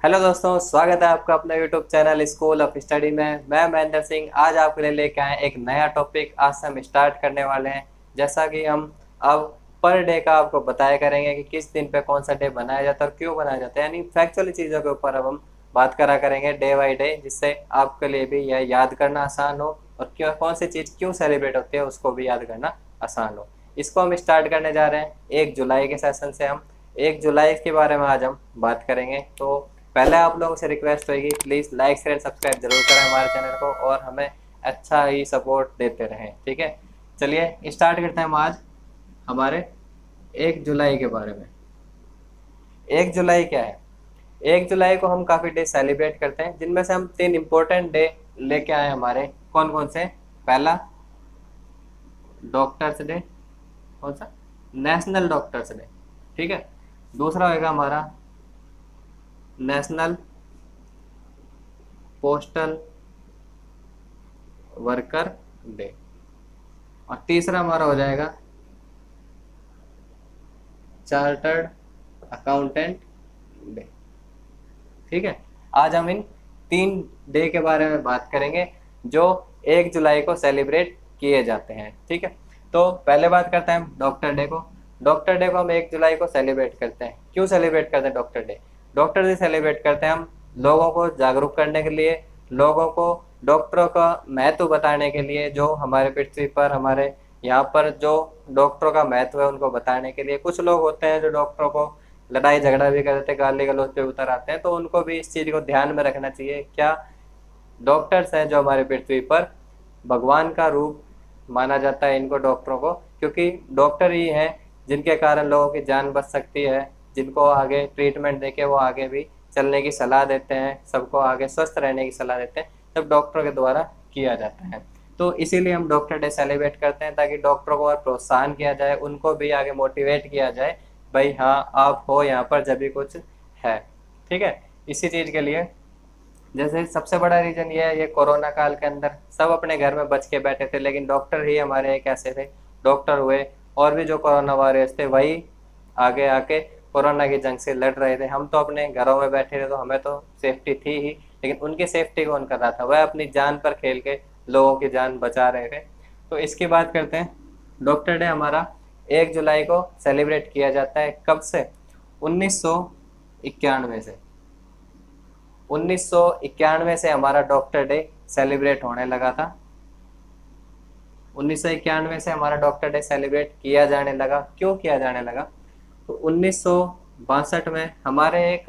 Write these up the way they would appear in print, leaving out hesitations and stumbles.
Hello दोस्तों, स्वागत है आपका अपना YouTube channel school of study में। मैं महेंद्र सिंह आज आपके लिए लेके आए एक नया टॉपिक। आज से हम स्टार्ट करने वाले हैं। जैसा कि हम अब पर डे का आपको बताया करेंगे कि किस दिन पे कौन सा डे बनाया जाता है और क्यों बनाया जाता है, यानी फैक्चुअल चीज़ों के ऊपर अब हम बात करा करेंगे डे बाई डे, जिससे आपके लिए भी यह याद करना आसान हो और क्यों कौन सी चीज़ क्यों सेलिब्रेट होती है उसको भी याद करना आसान हो। इसको हम स्टार्ट करने जा रहे हैं 1 जुलाई के सेशन से। हम 1 जुलाई के बारे में आज हम बात करेंगे। तो पहले आप लोगों से रिक्वेस्ट होगी, प्लीज़ लाइक शेयर सब्सक्राइब जरूर करें हमारे चैनल को और हमें अच्छा ही सपोर्ट देते रहें, ठीक है। चलिए स्टार्ट करते हैं हम आज हमारे 1 जुलाई के बारे में। 1 जुलाई क्या है? 1 जुलाई को हम काफ़ी डे सेलिब्रेट करते हैं, जिनमें से हम 3 इम्पोर्टेंट डे लेके आए हमारे। कौन कौन से? पहला डॉक्टर्स डे। कौन सा? नेशनल डॉक्टर्स डे, ठीक है। दूसरा होगा हमारा नेशनल पोस्टल वर्कर डे और तीसरा हमारा हो जाएगा चार्टर्ड अकाउंटेंट डे, ठीक है। आज हम इन 3 डे के बारे में बात करेंगे जो 1 जुलाई को सेलिब्रेट किए जाते हैं, ठीक है। तो पहले बात करते हैं डॉक्टर डे को। डॉक्टर डे को हम 1 जुलाई को सेलिब्रेट करते हैं। क्यों सेलिब्रेट करते हैं doctor day? Doctor day celebrate करते हैं हम लोगों को जागरूक करने के लिए, लोगों को डॉक्टरों का महत्व बताने के लिए, जो हमारे पृथ्वी पर हमारे यहाँ पर जो डॉक्टरों का महत्व है उनको बताने के लिए। कुछ लोग होते हैं जो डॉक्टरों को लड़ाई झगड़ा भी कर देते हैं, गाली गलौज पे उतर आते हैं, तो उनको भी इस चीज़ को ध्यान में रखना चाहिए। क्या डॉक्टर्स हैं जो हमारे पृथ्वी पर भगवान का रूप माना जाता है इनको, डॉक्टरों को, क्योंकि डॉक्टर ही हैं जिनके कारण लोगों की जान बच सकती है, जिनको आगे ट्रीटमेंट देके वो आगे भी चलने की सलाह देते हैं, सबको आगे स्वस्थ रहने की सलाह देते हैं, सब डॉक्टरों के द्वारा किया जाता है। तो इसीलिए हम डॉक्टर डे सेलिब्रेट करते हैं, ताकि डॉक्टरों को और प्रोत्साहन किया जाए, उनको भी आगे मोटिवेट किया जाए, भाई हाँ आप हो यहाँ पर जब भी कुछ है, ठीक है। इसी चीज़ के लिए जैसे सबसे बड़ा रीज़न ये है, ये कोरोना काल के अंदर सब अपने घर में बच के बैठे थे, लेकिन डॉक्टर ही हमारे एक ऐसे थे, डॉक्टर हुए और भी जो कोरोना वॉरियर्स थे वही आगे आके कोरोना की जंग से लड़ रहे थे। हम तो अपने घरों में बैठे थे तो हमें तो सेफ्टी थी ही, लेकिन उनकी सेफ्टी कौन कर रहा था? वह अपनी जान पर खेल के लोगों की जान बचा रहे थे। तो इसकी बात करते हैं। डॉक्टर डे हमारा 1 जुलाई को सेलिब्रेट किया जाता है। कब से? 1991 से। 1991 से हमारा डॉक्टर डे सेलिब्रेट होने लगा था। 1991 से हमारा डॉक्टर डे सेलिब्रेट किया जाने लगा। क्यों किया जाने लगा? तो 1962 में हमारे एक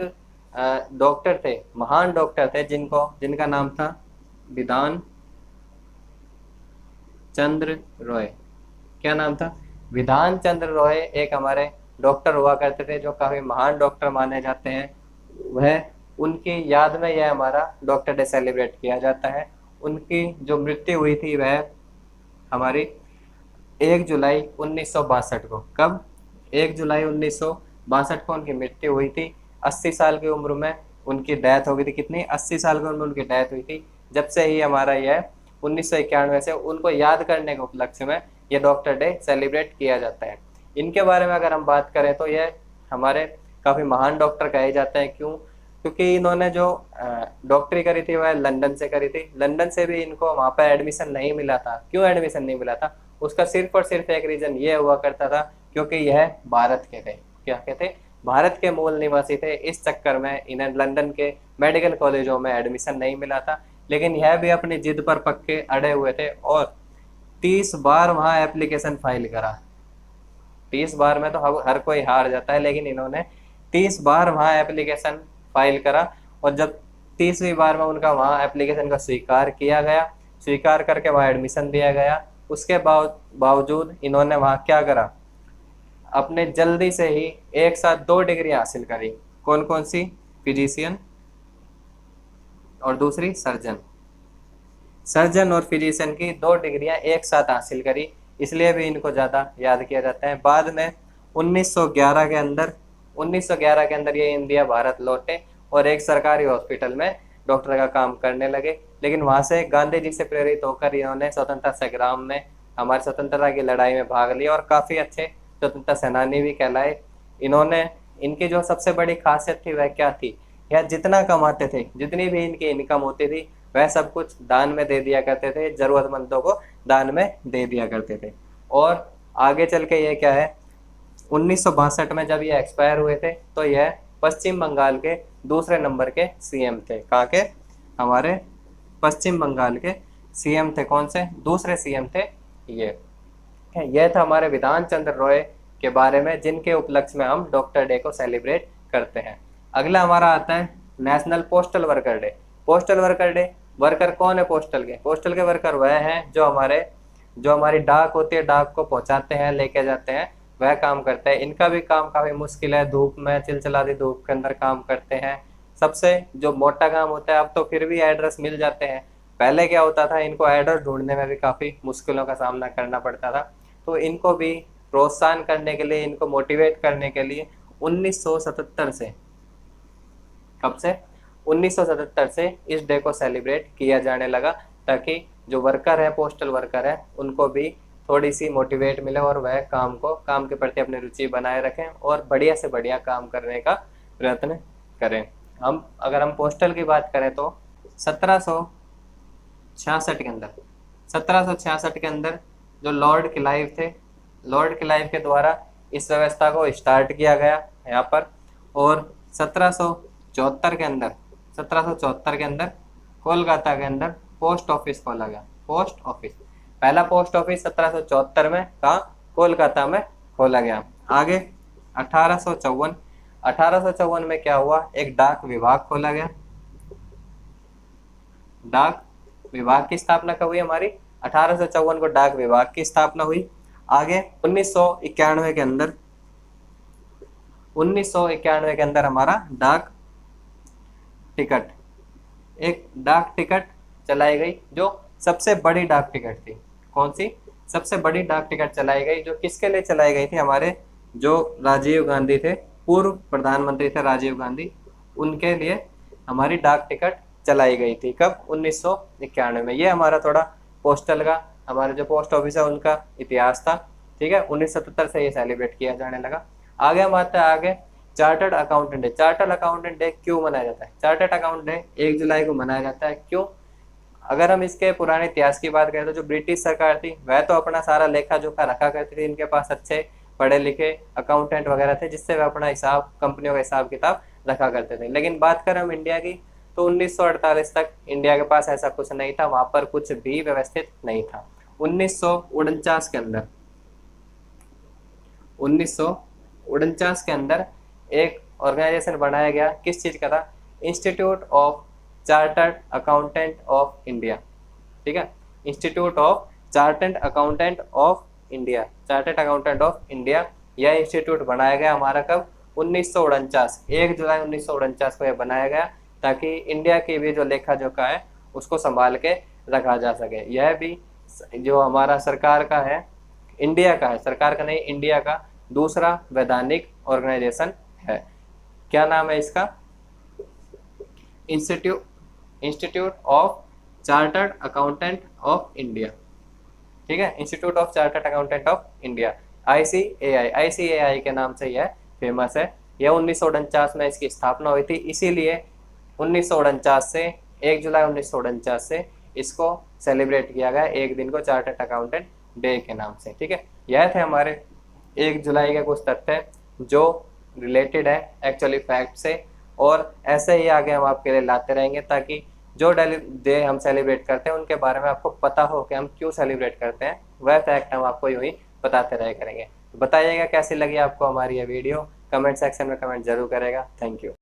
डॉक्टर थे, महान डॉक्टर थे, जिनका नाम था विधान चंद्र रॉय। क्या नाम था? विधान चंद्र रॉय एक हमारे डॉक्टर हुआ करते थे, जो काफ़ी महान डॉक्टर माने जाते हैं। वह उनकी याद में यह हमारा डॉक्टर डे सेलिब्रेट किया जाता है। उनकी जो मृत्यु हुई थी वह हमारी 1 जुलाई 1962 को। कब? 1 जुलाई 1962 को उनकी मृत्यु हुई थी। 80 साल की उम्र में उनकी डेथ हो गई थी। कितनी? 80 साल की उम्र में उनकी डेथ हुई थी। जब से ही हमारा यह 1991 से उनको याद करने के उपलक्ष्य में यह डॉक्टर डे सेलिब्रेट किया जाता है। इनके बारे में अगर हम बात करें तो यह हमारे काफ़ी महान डॉक्टर कहे जाते हैं। क्यों? क्योंकि इन्होंने जो डॉक्टरी करी थी वह लंदन से करी थी। लंदन से भी इनको वहाँ पर एडमिशन नहीं मिला था। क्यों एडमिशन नहीं मिला था? उसका सिर्फ और सिर्फ एक रीज़न ये हुआ करता था, क्योंकि यह भारत के थे। क्या कहते? भारत के मूल निवासी थे। इस चक्कर में इन्हें लंदन के मेडिकल कॉलेजों में एडमिशन नहीं मिला था, लेकिन यह भी अपनी जिद पर पक्के अड़े हुए थे और 30 बार वहाँ एप्लीकेशन फाइल करा। 30 बार में तो हर कोई हार जाता है, लेकिन इन्होंने 30 बार वहाँ एप्लीकेशन फाइल करा और जब 30वीं बार में उनका वहाँ एप्लीकेशन का स्वीकार किया गया, स्वीकार करके वहाँ एडमिशन दिया गया, उसके बावजूद इन्होंने वहाँ क्या करा? अपने जल्दी से ही एक साथ 2 डिग्री हासिल करी। कौन कौन सी? फिजिशियन और दूसरी सर्जन। सर्जन और फिजिशियन की 2 डिग्रियां एक साथ हासिल करी, इसलिए भी इनको ज़्यादा याद किया जाता है। बाद में 1911 के अंदर ये इंडिया भारत लौटे और एक सरकारी हॉस्पिटल में डॉक्टर का काम करने लगे। लेकिन वहाँ से गांधी जी से प्रेरित होकर इन्होंने स्वतंत्रता संग्राम में, हमारी स्वतंत्रता की लड़ाई में भाग लिया और काफ़ी अच्छे स्वतंत्रता सेनानी भी कहलाए। इन्होंने, इनकी जो सबसे बड़ी खासियत थी वह क्या थी? या जितना कमाते थे, जितनी भी इनकी इनकम होती थी, वह सब कुछ दान में दे दिया करते थे, जरूरतमंदों को दान में दे दिया करते थे। और आगे चल के ये क्या है, 1962 में जब ये एक्सपायर हुए थे तो यह पश्चिम बंगाल के दूसरे नंबर के सीएम थे। कहाँ के? हमारे पश्चिम बंगाल के सीएम थे। कौन से? दूसरे सीएम थे ये। यह था हमारे विधान चंद्र रॉय के बारे में, जिनके उपलक्ष्य में हम डॉक्टर डे को सेलिब्रेट करते हैं। अगला हमारा आता है national postal worker day. Postal worker day, worker कौन है पोस्टल के? पोस्टल के वर्कर वह हैं जो हमारी डाक होती है, डाक को पहुंचाते हैं, लेके जाते हैं, वह काम करते हैं। इनका भी काम काफी मुश्किल है, धूप में, चिलचिलाती धूप के अंदर काम करते हैं। सबसे जो मोटा काम होता है, अब तो फिर भी एड्रेस मिल जाते हैं, पहले क्या होता था, इनको एड्रेस ढूंढने में भी काफी मुश्किलों का सामना करना पड़ता था। तो इनको भी प्रोत्साहन करने के लिए, इनको मोटिवेट करने के लिए 1977 से, कब से? 1977 से इस डे को सेलिब्रेट किया जाने लगा, ताकि जो वर्कर है, पोस्टल वर्कर है, उनको भी थोड़ी सी मोटिवेट मिले और वह काम के प्रति अपनी रुचि बनाए रखें और बढ़िया से बढ़िया काम करने का प्रयत्न करें। अगर हम पोस्टल की बात करें तो 1766 के अंदर जो लॉर्ड क्लाइव थे, लॉर्ड क्लाइव के द्वारा इस व्यवस्था को स्टार्ट किया गया यहाँ पर। और 1774 के अंदर कोलकाता के अंदर पोस्ट ऑफिस खोला गया। पोस्ट ऑफिस, पहला पोस्ट ऑफिस 1774 में कहाँ? कोलकाता में खोला गया। आगे 1854 में क्या हुआ? एक डाक विभाग खोला गया। डाक विभाग की स्थापना कब हुई हमारी? 1854 को डाक विभाग की स्थापना हुई। आगे 1991 के अंदर हमारा एक डाक टिकट चलाई गई, जो सबसे बड़ी डाक टिकट थी। कौन सी? सबसे बड़ी डाक टिकट चलाई गई, जो किसके लिए चलाई गई थी? हमारे जो राजीव गांधी थे, पूर्व प्रधानमंत्री थे राजीव गांधी, उनके लिए हमारी डाक टिकट चलाई गई थी। कब? 1991 में। ये हमारा थोड़ा पोस्टल का, हमारे जो पोस्ट ऑफिस है उनका इतिहास था। ठीक है, 1977 से ये सेलिब्रेट किया जाने लगा। आगे हम आते हैं आगे chartered accountant day. Chartered accountant day क्यों मनाया जाता है? चार्टर्ड अकाउंटेंट डे 1 जुलाई को मनाया जाता है। क्यों? अगर हम इसके पुराने इतिहास की बात करें तो जो ब्रिटिश सरकार थी, वह तो अपना सारा लेखा जोखा रखा करती थी, इनके पास अच्छे पढ़े लिखे अकाउंटेंट वगैरह थे, जिससे वह अपना हिसाब, कंपनियों का हिसाब किताब रखा करते थे। लेकिन बात करें हम इंडिया की, तो 1948 तक इंडिया के पास ऐसा कुछ नहीं था, वहां पर कुछ भी व्यवस्थित नहीं था। 1949 के अंदर एक ऑर्गेनाइजेशन बनाया गया। किस चीज का था? Institute of chartered accountant of India. ठीक है, institute of chartered accountant of India, chartered accountant of India, यह इंस्टीट्यूट बनाया गया हमारा कब? 1949, 1 जुलाई 1949 को यह बनाया गया, ताकि इंडिया की भी जो लेखा जोखा है उसको संभाल के रखा जा सके। यह भी जो हमारा सरकार का है, इंडिया का है, सरकार का नहीं, इंडिया का दूसरा वैधानिक ऑर्गेनाइजेशन है। क्या नाम है इसका? Institute of chartered accountant of India. ठीक है, institute of chartered accountant of India, ICAI के नाम से यह फेमस है। यह 1949 में इसकी स्थापना हुई थी, इसीलिए 1949 से 1 जुलाई 1949 से इसको सेलिब्रेट किया गया, एक दिन को चार्टर्ड अकाउंटेंट डे के नाम से। ठीक है, यह थे हमारे 1 जुलाई के कुछ तथ्य जो रिलेटेड है एक्चुअली फैक्ट से, और ऐसे ही आगे हम आपके लिए लाते रहेंगे, ताकि जो डे हम सेलिब्रेट करते हैं उनके बारे में आपको पता हो कि हम क्यों सेलिब्रेट करते हैं, वह फैक्ट हम आपको यूं ही बताते रहे करेंगे। बताइएगा कैसी लगी आपको हमारी ये वीडियो, कमेंट सेक्शन में कमेंट जरूर करेगा। Thank you.